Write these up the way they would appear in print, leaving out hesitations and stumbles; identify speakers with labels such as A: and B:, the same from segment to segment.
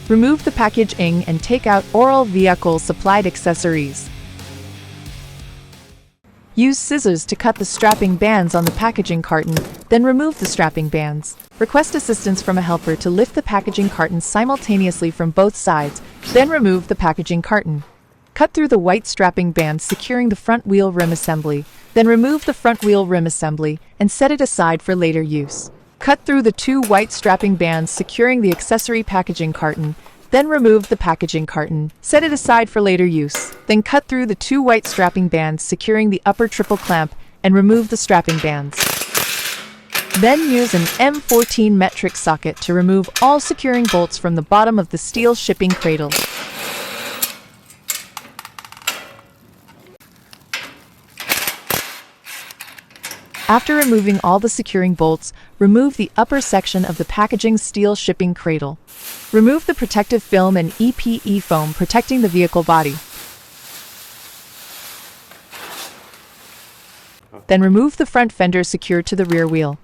A: Remove the packaging and take out all vehicle supplied accessories. Use scissors to cut the strapping bands on the packaging carton, then remove the strapping bands. Request assistance from a helper to lift the packaging carton simultaneously from both sides, then remove the packaging carton. Cut through the white strapping band securing the front wheel rim assembly, then remove the front wheel rim assembly and set it aside for later use. Cut through the 2 white strapping bands securing the accessory packaging carton, then remove the packaging carton. Set it aside for later use. Then cut through the 2 white strapping bands securing the upper triple clamp and remove the strapping bands. Then use an M14 metric socket to remove all securing bolts from the bottom of the steel shipping cradle. After removing all the securing bolts, remove the upper section of the packaging steel shipping cradle. Remove the protective film and EPE foam protecting the vehicle body. Then remove the front fender secured to the rear wheel.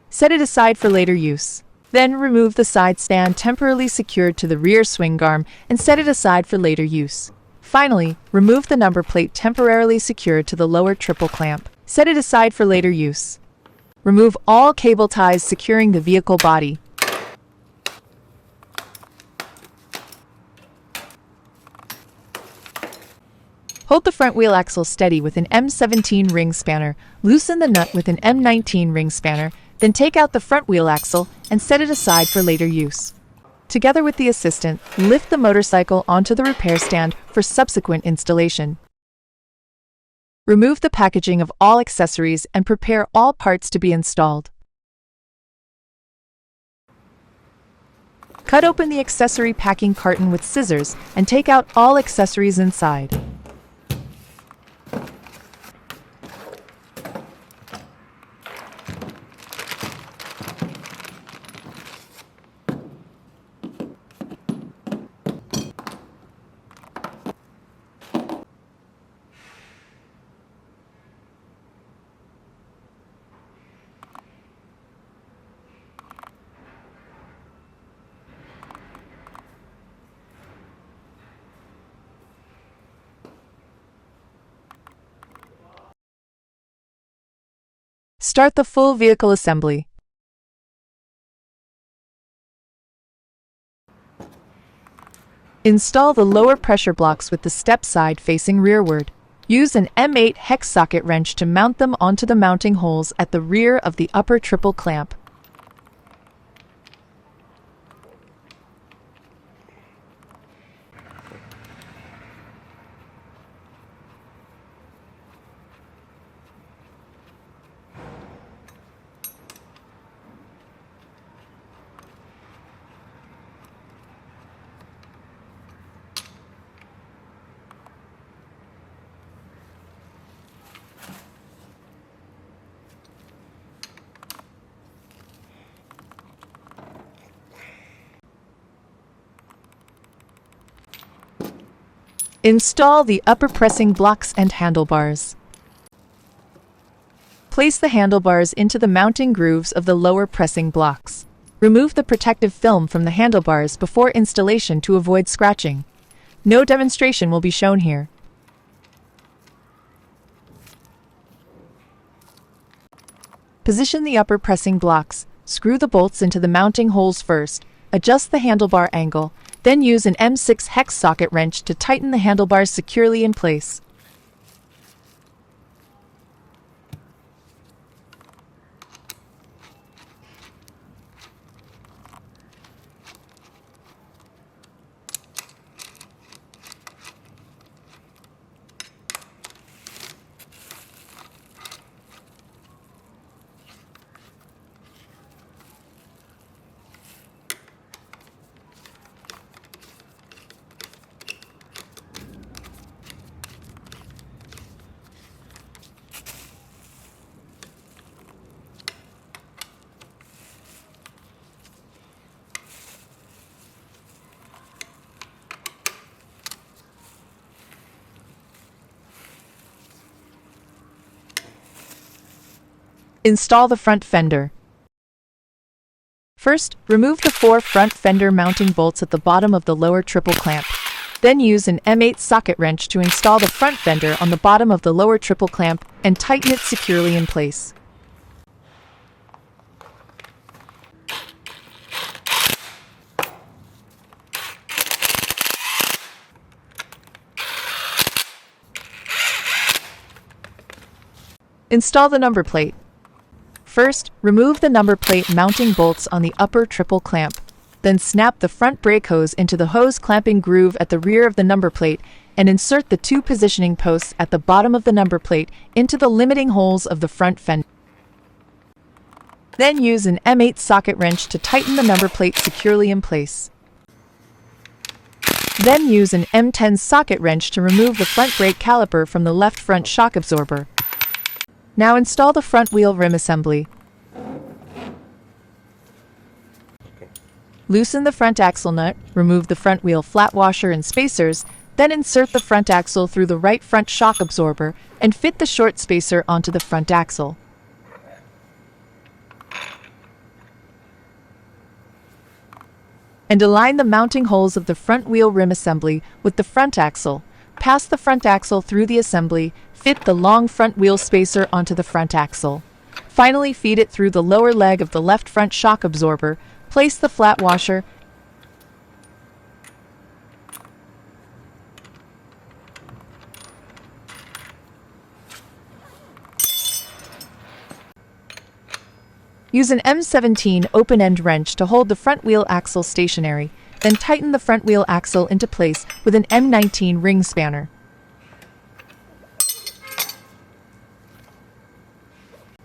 A: Set it aside for later use. Then remove the side stand temporarily secured to the rear swing arm and set it aside for later use. Finally, remove the number plate temporarily secured to the lower triple clamp. Set it aside for later use. Remove all cable ties securing the vehicle body. Hold the front wheel axle steady with an M17 ring spanner, loosen the nut with an M19 ring spanner, then take out the front wheel axle and set it aside for later use. Together with the assistant, lift the motorcycle onto the repair stand for subsequent installation. Remove the packaging of all accessories and prepare all parts to be installed. Cut open the accessory packing carton with scissors and take out all accessories inside. Start the full vehicle assembly. Install the lower pressure blocks with the step side facing rearward. Use an M8 hex socket wrench to mount them onto the mounting holes at the rear of the upper triple clamp. Install the upper pressing blocks and handlebars. Place the handlebars into the mounting grooves of the lower pressing blocks. Remove the protective film from the handlebars before installation to avoid scratching. No demonstration will be shown here. Position the upper pressing blocks. Screw the bolts into the mounting holes first. Adjust the handlebar angle. Then use an M6 hex socket wrench to tighten the handlebars securely in place. Install the front fender. First, remove the 4 front fender mounting bolts at the bottom of the lower triple clamp. Then use an M8 socket wrench to install the front fender on the bottom of the lower triple clamp and tighten it securely in place. Install the number plate. First, remove the number plate mounting bolts on the upper triple clamp. Then snap the front brake hose into the hose clamping groove at the rear of the number plate and insert the 2 positioning posts at the bottom of the number plate into the limiting holes of the front fender. Then use an M8 socket wrench to tighten the number plate securely in place. Then use an M10 socket wrench to remove the front brake caliper from the left front shock absorber. Now install the front wheel rim assembly. Loosen the front axle nut, remove the front wheel flat washer and spacers, then insert the front axle through the right front shock absorber and fit the short spacer onto the front axle. And align the mounting holes of the front wheel rim assembly with the front axle. Pass the front axle through the assembly, fit the long front wheel spacer onto the front axle. Finally, feed it through the lower leg of the left front shock absorber, place the flat washer, use an M17 open-end wrench to hold the front wheel axle stationary, then tighten the front wheel axle into place with an M19 ring spanner.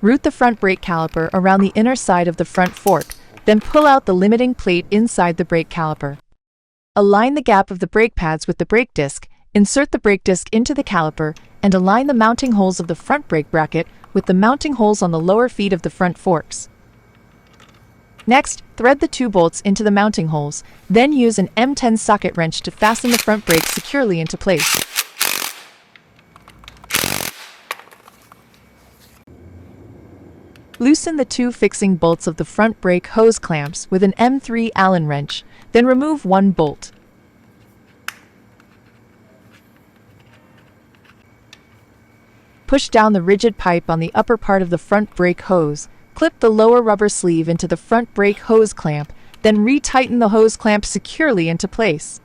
A: Route the front brake caliper around the inner side of the front fork, then pull out the limiting plate inside the brake caliper. Align the gap of the brake pads with the brake disc, insert the brake disc into the caliper, and align the mounting holes of the front brake bracket with the mounting holes on the lower feet of the front forks. Next, thread the 2 bolts into the mounting holes, then use an M10 socket wrench to fasten the front brake securely into place. Loosen the 2 fixing bolts of the front brake hose clamps with an M3 Allen wrench, then remove 1 bolt. Push down the rigid pipe on the upper part of the front brake hose, clip the lower rubber sleeve into the front brake hose clamp, then re-tighten the hose clamp securely into place.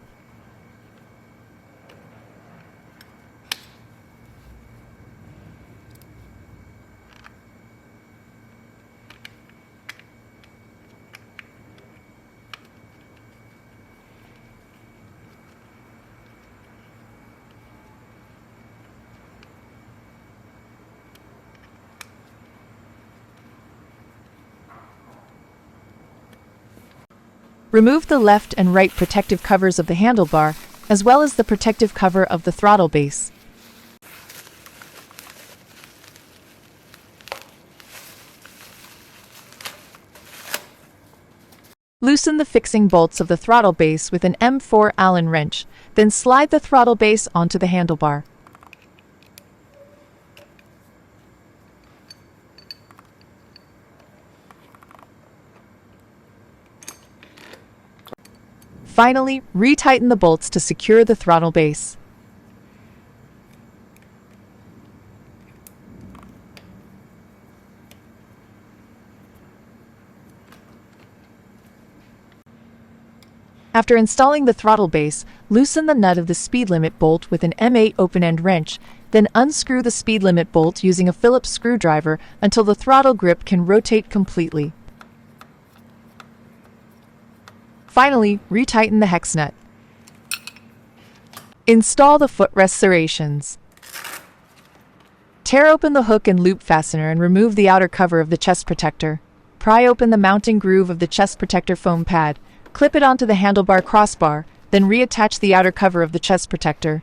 A: Remove the left and right protective covers of the handlebar, as well as the protective cover of the throttle base. Loosen the fixing bolts of the throttle base with an M4 Allen wrench, then slide the throttle base onto the handlebar. Finally, re-tighten the bolts to secure the throttle base. After installing the throttle base, loosen the nut of the speed limit bolt with an M8 open-end wrench, then unscrew the speed limit bolt using a Phillips screwdriver until the throttle grip can rotate completely. Finally, retighten the hex nut. Install the footrest serrations. Tear open the hook and loop fastener and remove the outer cover of the chest protector. Pry open the mounting groove of the chest protector foam pad. Clip it onto the handlebar crossbar, then reattach the outer cover of the chest protector.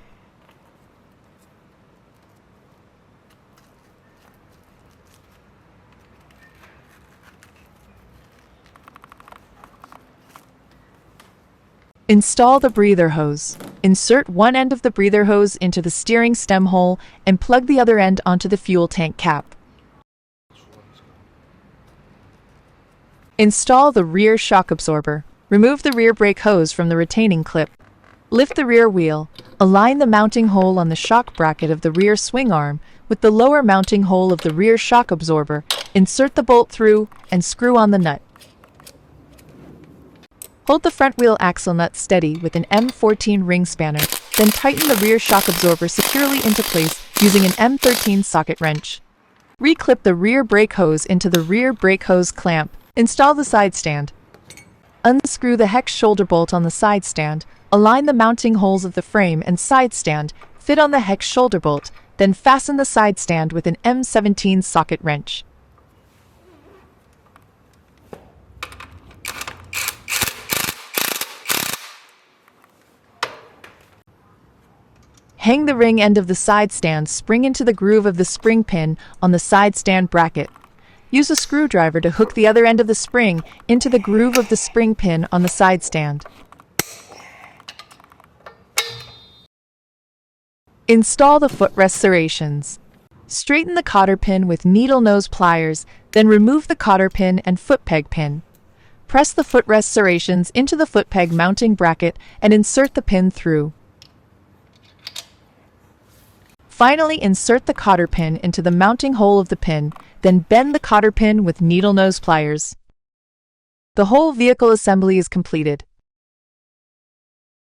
A: Install the breather hose. Insert one end of the breather hose into the steering stem hole and plug the other end onto the fuel tank cap. Install the rear shock absorber. Remove the rear brake hose from the retaining clip. Lift the rear wheel. Align the mounting hole on the shock bracket of the rear swing arm with the lower mounting hole of the rear shock absorber. Insert the bolt through and screw on the nut. Hold the front wheel axle nut steady with an M14 ring spanner, then tighten the rear shock absorber securely into place using an M13 socket wrench. Reclip the rear brake hose into the rear brake hose clamp. Install the side stand. Unscrew the hex shoulder bolt on the side stand. Align the mounting holes of the frame and side stand. Fit on the hex shoulder bolt, then fasten the side stand with an M17 socket wrench. Hang the ring end of the side stand spring into the groove of the spring pin on the side stand bracket. Use a screwdriver to hook the other end of the spring into the groove of the spring pin on the side stand. Install the footrest serrations. Straighten the cotter pin with needle nose pliers, then remove the cotter pin and foot peg pin. Press the footrest serrations into the foot peg mounting bracket and insert the pin through. Finally, insert the cotter pin into the mounting hole of the pin, then bend the cotter pin with needle nose pliers. The whole vehicle assembly is completed.